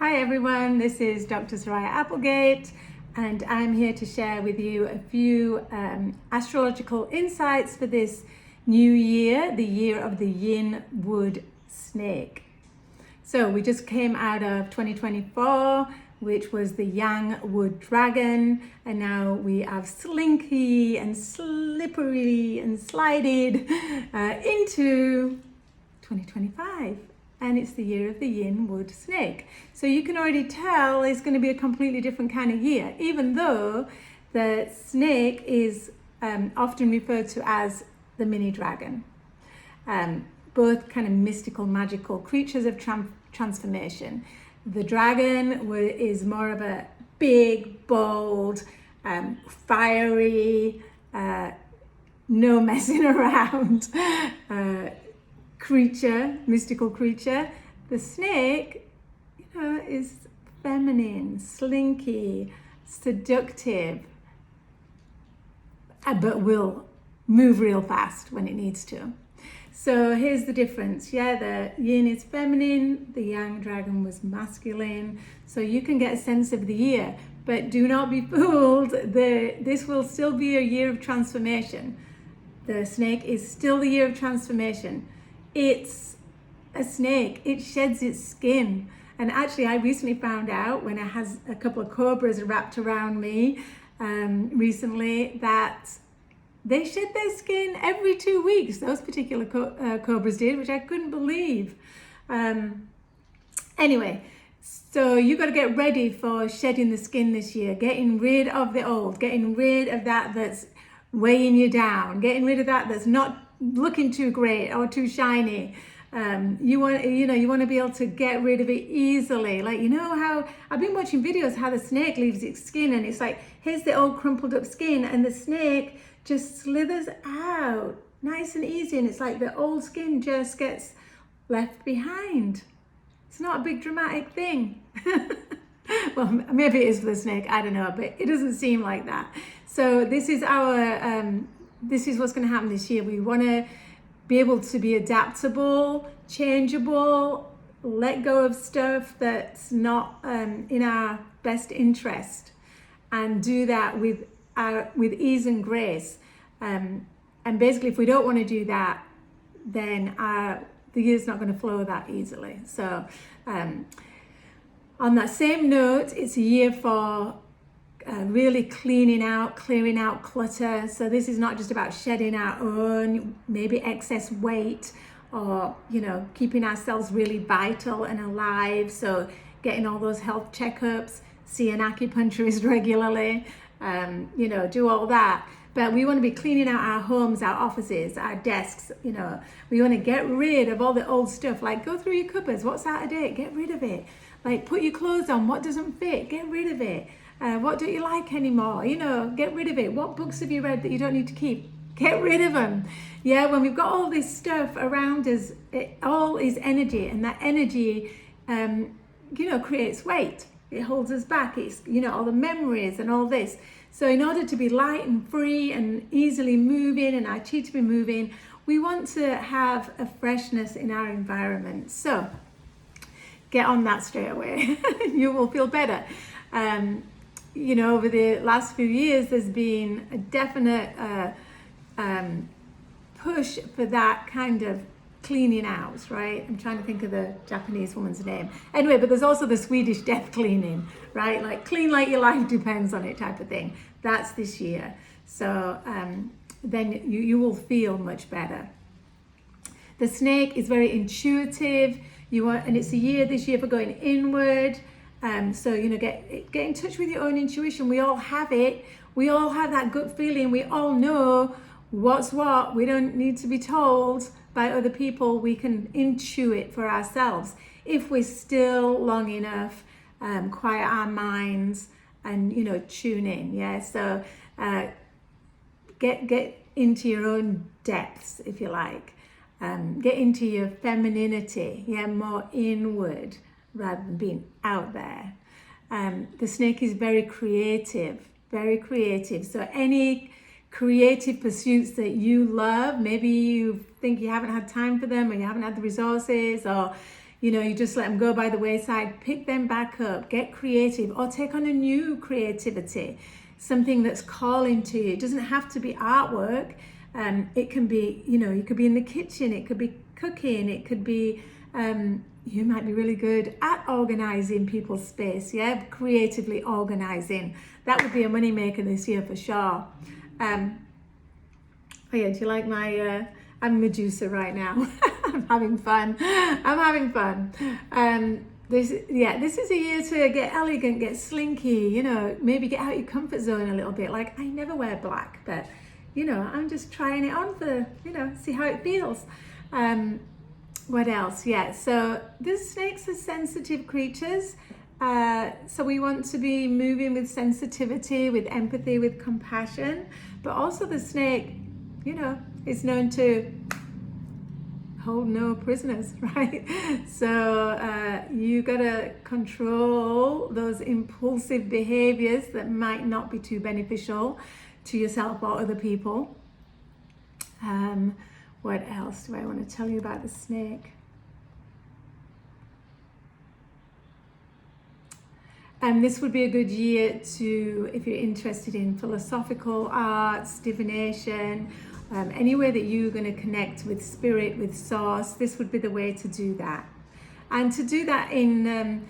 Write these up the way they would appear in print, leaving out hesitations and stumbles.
Hi everyone, this is Dr. Soraya Applegate, and I'm here to share with you a few astrological insights for this new year, the year of the Yin Wood Snake. So we just came out of 2024, which was the Yang Wood Dragon, and now we have slinky and slippery and slided into 2025. And it's the year of the Yin Wood Snake. So you can already tell it's going to be a completely different kind of year, even though the snake is often referred to as the mini dragon. Both kind of mystical, magical creatures of transformation. The dragon is more of a big, bold, fiery, no messing around creature, mystical creature. The snake, is feminine, slinky, seductive, but will move real fast when it needs to. So here's the difference. The yin is feminine, the yang dragon was masculine. So you can get a sense of the year, but do not be fooled. This will still be a year of transformation. The snake is still the year of transformation. It's a snake, it sheds its skin. And actually I recently found out when I had a couple of cobras wrapped around me recently that they shed their skin every 2 weeks. Those particular cobras did, which I couldn't believe. Anyway, so you got to get ready for shedding the skin this year, getting rid of the old, getting rid of that that's weighing you down, getting rid of that that's not looking too great or too shiny. You want to be able to get rid of it easily. Like, how I've been watching videos how the snake leaves its skin, and it's like, here's the old crumpled up skin, and the snake just slithers out nice and easy, and it's like the old skin just gets left behind. It's not a big dramatic thing. Well, maybe it is for the snake, I don't know, but it doesn't seem like that. So this is what's going to happen this year. We want to be able to be adaptable, changeable, let go of stuff that's not in our best interest, and do that with ease and grace. And basically, if we don't want to do that, then the year's not going to flow that easily. So on that same note, it's a year for really clearing out, clearing out clutter. So this is not just about shedding our own maybe excess weight, or keeping ourselves really vital and alive. So getting all those health checkups, see an acupuncturist regularly, do all that. But we want to be cleaning out our homes, our offices, our desks. We want to get rid of all the old stuff. Like, go through your cupboards. What's out of date? Get rid of it. Like, put your clothes on. What doesn't fit? Get rid of it. What don't you like anymore? Get rid of it. What books have you read that you don't need to keep? Get rid of them. When we've got all this stuff around us, it all is energy, and that energy, creates weight. It holds us back. It's, all the memories and all this. So in order to be light and free and easily moving, and our chi to be moving, we want to have a freshness in our environment. So get on that straight away. You will feel better. Over the last few years, there's been a definite push for that kind of cleaning out, right? I'm trying to think of the Japanese woman's name. Anyway, but there's also the Swedish death cleaning, right? Like, clean like your life depends on it type of thing. That's this year. So then you will feel much better. The snake is very intuitive. And it's a year this year for going inward. So, get in touch with your own intuition. We all have it. We all have that gut feeling. We all know what's what. We don't need to be told by other people. We can intuit for ourselves if we're still long enough, quiet our minds and, tune in. So get into your own depths, if you like. Get into your femininity, more inward, rather than being out there. The snake is very creative. So any creative pursuits that you love, maybe you think you haven't had time for them, or you haven't had the resources, or you know, you just let them go by the wayside, pick them back up, get creative, or take on a new creativity, something that's calling to you. It doesn't have to be artwork. It can be, you know, you could be in the kitchen, it could be cooking, it could be, you might be really good at organizing people's space, yeah, creatively organizing. That would be a money maker this year for sure. Oh yeah, do you like my, I'm Medusa right now. I'm having fun. This is a year to get elegant, get slinky, you know, maybe get out your comfort zone a little bit. Like, I never wear black, but, you know, I'm just trying it on for, you know, see how it feels. What else? Yeah, so the snakes are sensitive creatures. So we want to be moving with sensitivity, with empathy, with compassion. But also the snake, you know, is known to hold no prisoners, right? So you gotta control those impulsive behaviors that might not be too beneficial to yourself or other people. What else do I want to tell you about the snake? This would be a good year to, if you're interested in philosophical arts, divination, anywhere that you're going to connect with spirit, with source, this would be the way to do that. And to do that in,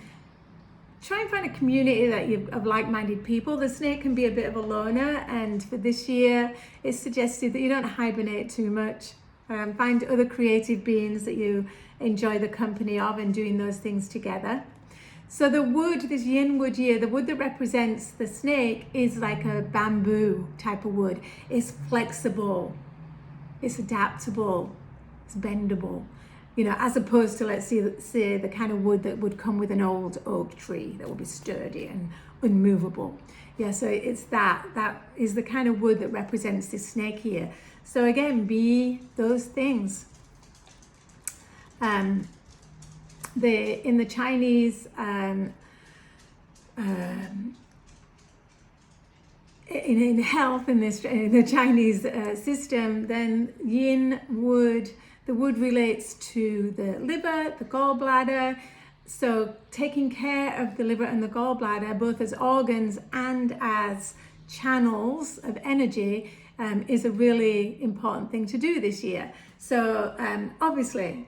try and find a community that of like-minded people. The snake can be a bit of a loner, and for this year, it's suggested that you don't hibernate too much. Find other creative beings that you enjoy the company of and doing those things together. So the wood, this Yin Wood year, the wood that represents the snake is like a bamboo type of wood. It's flexible, it's adaptable, it's bendable. You know, as opposed to, let's say the kind of wood that would come with an old oak tree that would be sturdy and unmovable. Yeah, so it's that is the kind of wood that represents this snake here. So again, be those things. In the Chinese in health, in the Chinese system, then yin wood, the wood relates to the liver, the gallbladder. So taking care of the liver and the gallbladder, both as organs and as channels of energy, is a really important thing to do this year. So obviously,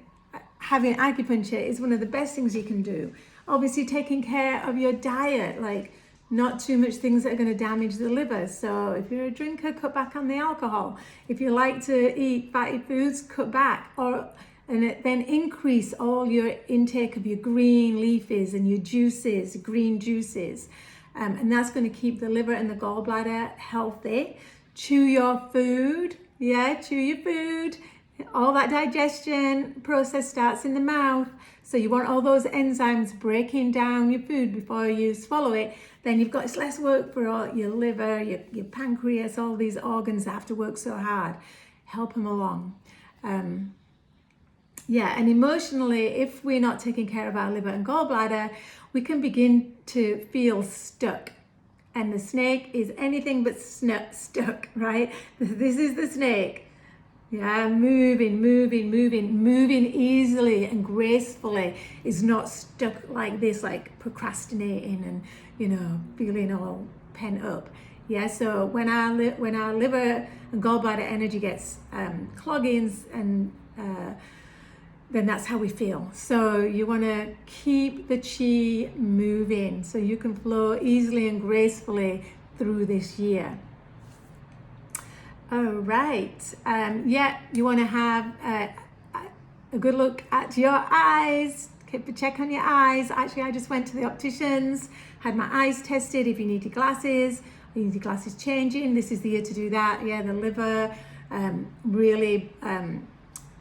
having acupuncture is one of the best things you can do. Obviously, taking care of your diet, like not too much things that are going to damage the liver. So if you're a drinker, cut back on the alcohol. If you like to eat fatty foods, cut back, and then increase all your intake of your green leafies and your juices, green juices. And that's going to keep the liver and the gallbladder healthy. Chew your food. Yeah, chew your food. All that digestion process starts in the mouth. So you want all those enzymes breaking down your food before you swallow it. Then you've got less work for all your liver, your pancreas, all these organs that have to work so hard. Help them along. Yeah, and emotionally, if we're not taking care of our liver and gallbladder, we can begin to feel stuck. And the snake is anything but stuck, right? This is the snake. Yeah, moving easily and gracefully, is not stuck like this, like procrastinating and, you know, feeling all pent up. Yeah, so when our liver and gallbladder energy gets cloggings, and then that's how we feel. So you want to keep the chi moving so you can flow easily and gracefully through this year. All right. Yeah, you want to have a good look at your eyes. Keep a check on your eyes. Actually, I just went to the opticians, had my eyes tested. If you need your glasses, or you need your glasses changing, this is the year to do that. Yeah, the liver really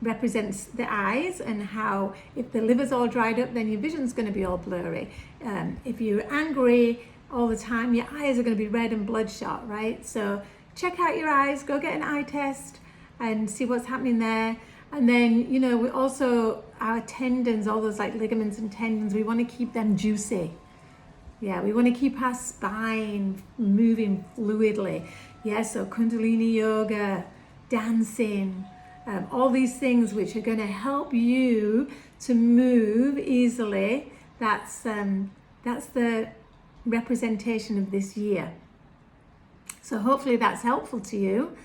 represents the eyes, and how if the liver's all dried up, then your vision's going to be all blurry. If you're angry all the time, your eyes are going to be red and bloodshot, right? So check out your eyes, go get an eye test and see what's happening there. And then, you know, we also, our tendons, all those like ligaments and tendons, we want to keep them juicy. Yeah, we want to keep our spine moving fluidly. Yeah, so Kundalini yoga, dancing, all these things which are going to help you to move easily. That's the representation of this year. So hopefully that's helpful to you.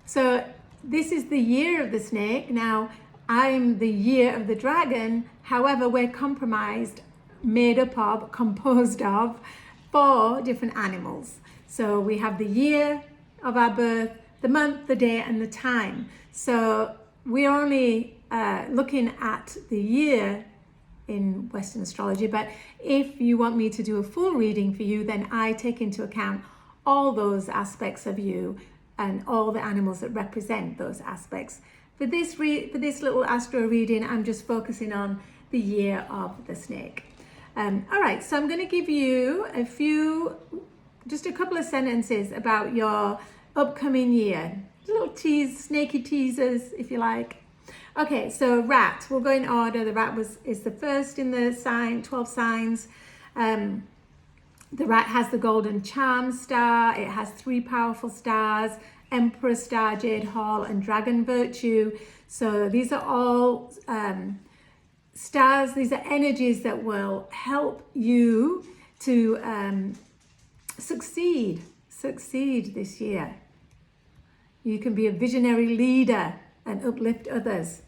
So this is the year of the snake. Now I'm the year of the dragon. However, we're composed of 4 different animals. So we have the year of our birth, the month, the day, and the time. So we're only looking at the year in Western astrology, but if you want me to do a full reading for you, then I take into account all those aspects of you and all the animals that represent those aspects. For this little astro reading, I'm just focusing on the year of the snake. All right, so I'm going to give you just a couple of sentences about your upcoming year. Little snaky teasers, if you like. Okay, so rat, we'll go in order. The rat is the first in the 12 signs. The rat has the golden charm star. It has 3 powerful stars: Emperor star, Jade Hall, and Dragon Virtue. So these are all stars. These are energies that will help you to succeed this year. You can be a visionary leader and uplift others.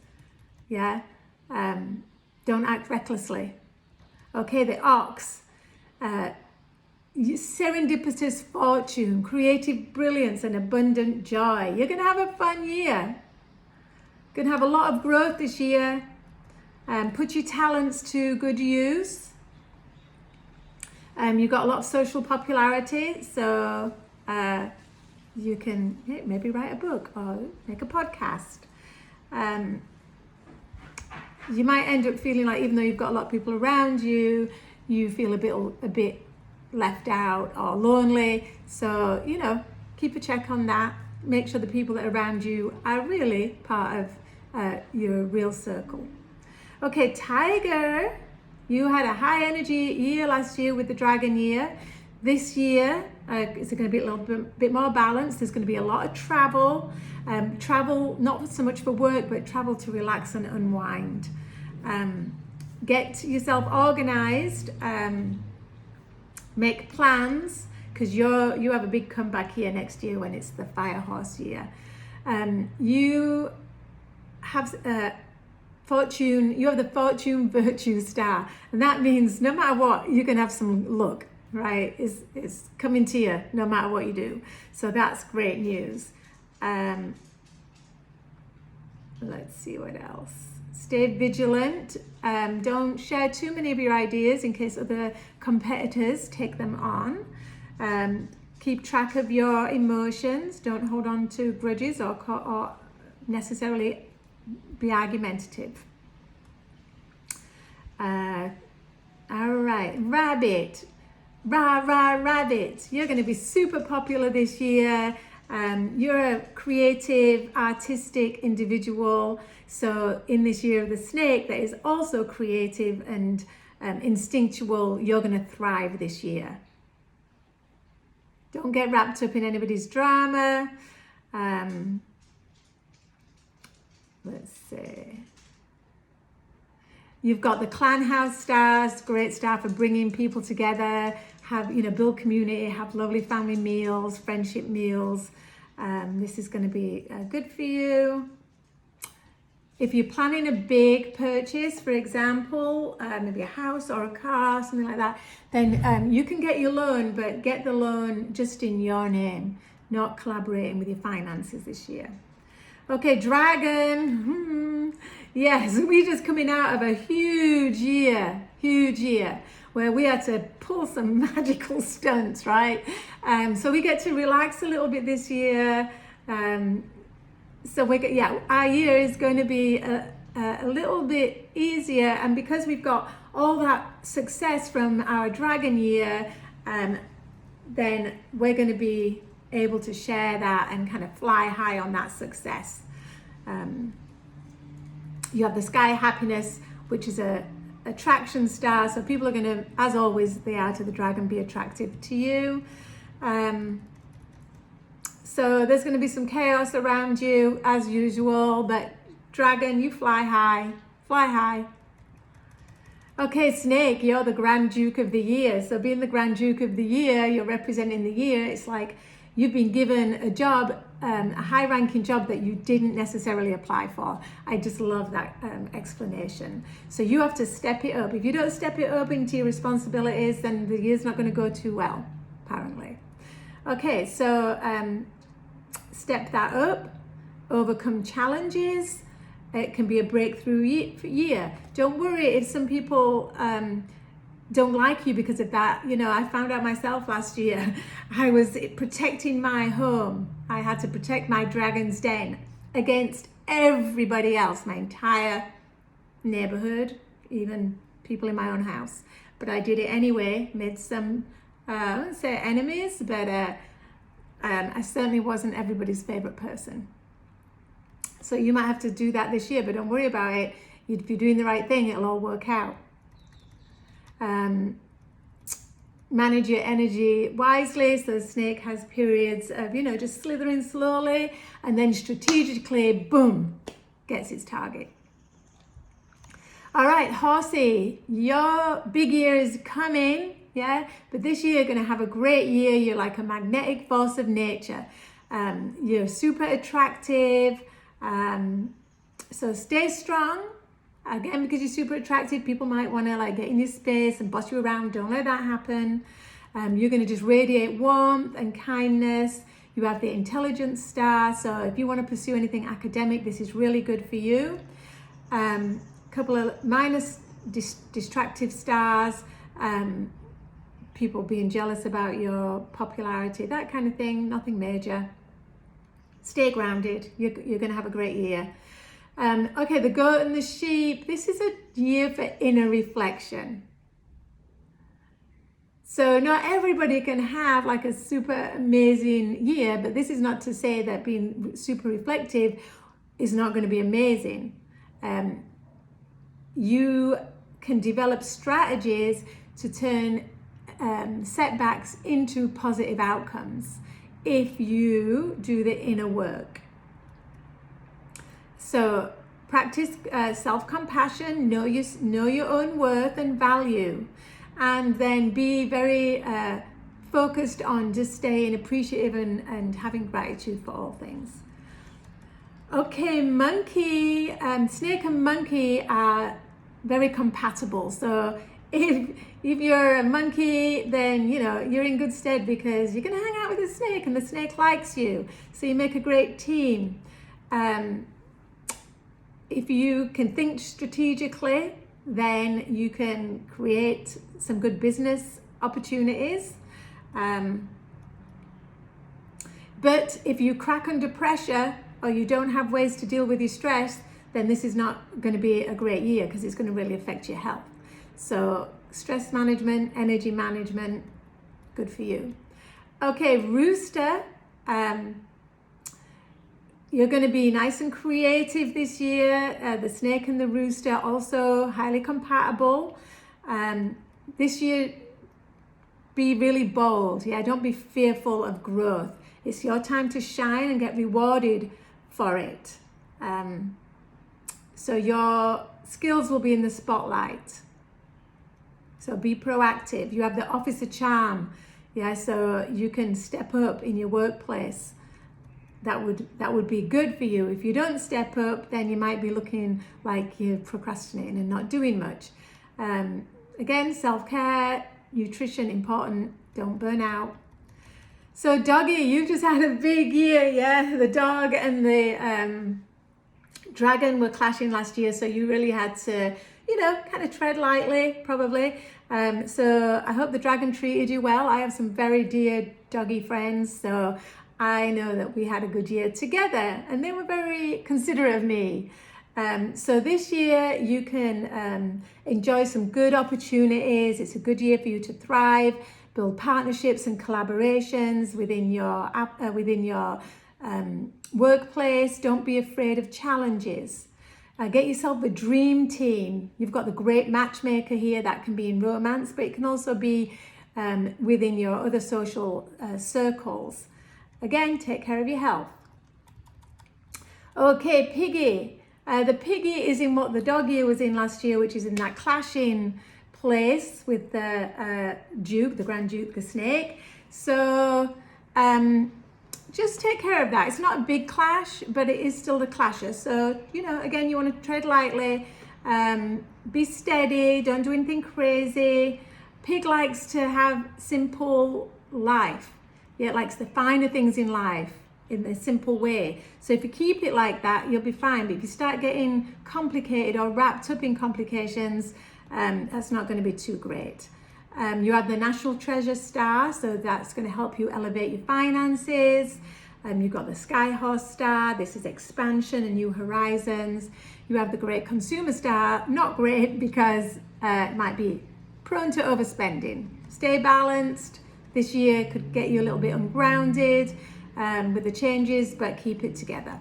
Yeah. Don't act recklessly. Okay, the ox. Serendipitous fortune, creative brilliance, and abundant joy. You're going to have a fun year. Going to have a lot of growth this year. Put your talents to good use. You've got a lot of social popularity, so you can maybe write a book or make a podcast. You might end up feeling like, even though you've got a lot of people around you, you feel a bit left out or lonely. So, keep a check on that. Make sure the people that are around you are really part of your real circle. Okay, Tiger, you had a high energy year last year with the dragon year. This year, it's going to be a little bit more balanced. There's going to be a lot of travel. Travel, not so much for work, but travel to relax and unwind. Get yourself organized. Make plans, because you have a big comeback here next year when it's the fire horse year. You have fortune. You have the fortune virtue star, and that means no matter what, you can have some luck. Right, it's coming to you no matter what you do. So that's great news. Let's see what else. Stay vigilant. Don't share too many of your ideas in case other competitors take them on. Keep track of your emotions. Don't hold on to grudges or necessarily be argumentative. All right, rabbit. Rabbit. You're going to be super popular this year. You're a creative, artistic individual. So in this year of the snake, that is also creative and instinctual. You're going to thrive this year. Don't get wrapped up in anybody's drama. Let's see. You've got the clan house stars, great star for bringing people together, build community, have lovely family meals, friendship meals. This is going to be good for you. If you're planning a big purchase, for example, maybe a house or a car, something like that, then you can get your loan, but get the loan just in your name, not collaborating with your finances this year. Okay, dragon. Yes, we're just coming out of a huge year, where we had to pull some magical stunts, right? So we get to relax a little bit this year. So our year is going to be a little bit easier, and because we've got all that success from our dragon year, then we're going to be able to share that and kind of fly high on that success. You have the sky happiness, which is a attraction star, so people are going to, as always they are to the dragon, be attractive to you. So there's going to be some chaos around you as usual, but dragon, you fly high. Okay, Snake, you're the Grand Duke of the Year. So being the Grand Duke of the Year, you're representing the year. It's like you've been given a job, a high-ranking job that you didn't necessarily apply for. I just love that explanation. So you have to step it up. If you don't step it up into your responsibilities, then the year's not going to go too well, apparently. Okay, so step that up, overcome challenges. It can be a breakthrough year. Don't worry if some people don't like you because of that. You know, I found out myself last year. I was protecting my home. I had to protect my dragon's den against everybody else, my entire neighborhood, even people in my own house. But I did it anyway, made some, I wouldn't say enemies, but I certainly wasn't everybody's favorite person. So you might have to do that this year, but don't worry about it. If you're doing the right thing, it'll all work out. Manage your energy wisely. So the snake has periods of, you know, just slithering slowly and then strategically, boom, gets its target. All right, horsey, your big year is coming, yeah? But this year you're going to have a great year. You're like a magnetic force of nature. You're super attractive. So stay strong. Again, because you're super attractive, people might want to like get in your space and boss you around. Don't let that happen. You're going to just radiate warmth and kindness. You have the intelligence star. So if you want to pursue anything academic, this is really good for you. Couple of minus distractive stars. People being jealous about your popularity, that kind of thing. Nothing major. Stay grounded. You're going to have a great year. Okay, the goat and the sheep. This is a year for inner reflection. So not everybody can have like a super amazing year, but this is not to say that being super reflective is not going to be amazing. You can develop strategies to turn setbacks into positive outcomes if you do the inner work. So practice self-compassion, know your own worth and value, and then be very focused on just staying appreciative and having gratitude for all things. Okay, monkey, snake and monkey are very compatible. So if you're a monkey, then you know you're in good stead because you're going to hang out with a snake and the snake likes you. So you make a great team. If you can think strategically, then you can create some good business opportunities. But if you crack under pressure or you don't have ways to deal with your stress, then this is not going to be a great year because it's going to really affect your health. So stress management, energy management, good for you. Okay, rooster. You're going to be nice and creative this year. The snake and the rooster also highly compatible. This year, be really bold. Yeah, don't be fearful of growth. It's your time to shine and get rewarded for it. So your skills will be in the spotlight. So be proactive. You have the officer charm. Yeah, so you can step up in your workplace. That would be good for you. If you don't step up, then you might be looking like you're procrastinating and not doing much. Again, self-care, nutrition, important. Don't burn out. So doggy, you just had a big year, yeah? The dog and the dragon were clashing last year, so you really had to, you know, kind of tread lightly, probably. So I hope the dragon treated you well. I have some very dear doggy friends, so I know that we had a good year together and they were very considerate of me. So this year you can enjoy some good opportunities. It's a good year for you to thrive, build partnerships and collaborations within your workplace. Don't be afraid of challenges. Get yourself a dream team. You've got the great matchmaker here. That can be in romance, but it can also be within your other social circles. Again, take care of your health. Okay, piggy. The pig ear is in what the dog ear was in last year, which is in that clashing place with the Duke, the Grand Duke, the snake. So just take care of that. It's not a big clash, but it is still the clasher. So, you know, again, you want to tread lightly, be steady, don't do anything crazy. Pig likes to have simple life. Yeah, it likes the finer things in life in a simple way. So if you keep it like that, you'll be fine. But if you start getting complicated or wrapped up in complications, that's not going to be too great. You have the National Treasure Star, so that's going to help you elevate your finances. You've got the Sky Horse Star, this is expansion and new horizons. You have the Great Consumer Star, not great because it might be prone to overspending. Stay balanced. This year could get you a little bit ungrounded with the changes, but keep it together.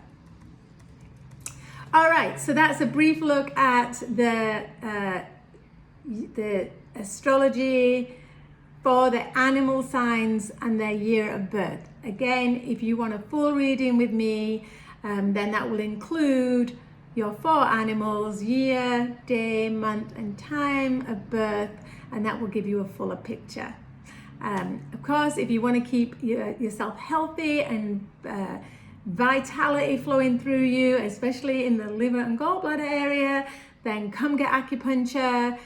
All right, so that's a brief look at the astrology for the animal signs and their year of birth. Again, if you want a full reading with me, then that will include your 4 animals, year, day, month, and time of birth, and that will give you a fuller picture. Of course, if you want to keep yourself healthy and vitality flowing through you, especially in the liver and gallbladder area, then come get acupuncture,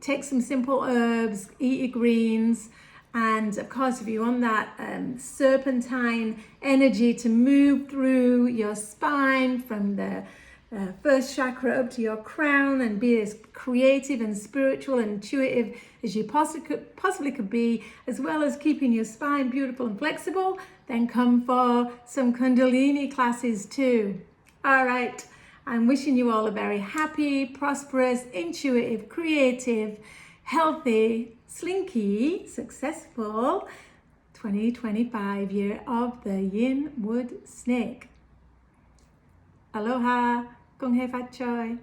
take some simple herbs, eat your greens, and of course if you want that serpentine energy to move through your spine from the first chakra up to your crown and be as creative and spiritual and intuitive as you possibly could be, as well as keeping your spine beautiful and flexible, then come for some Kundalini classes too. All right. I'm wishing you all a very happy, prosperous, intuitive, creative, healthy, slinky, successful 2025 year of the Yin Wood Snake. Aloha, kung hei fat choi.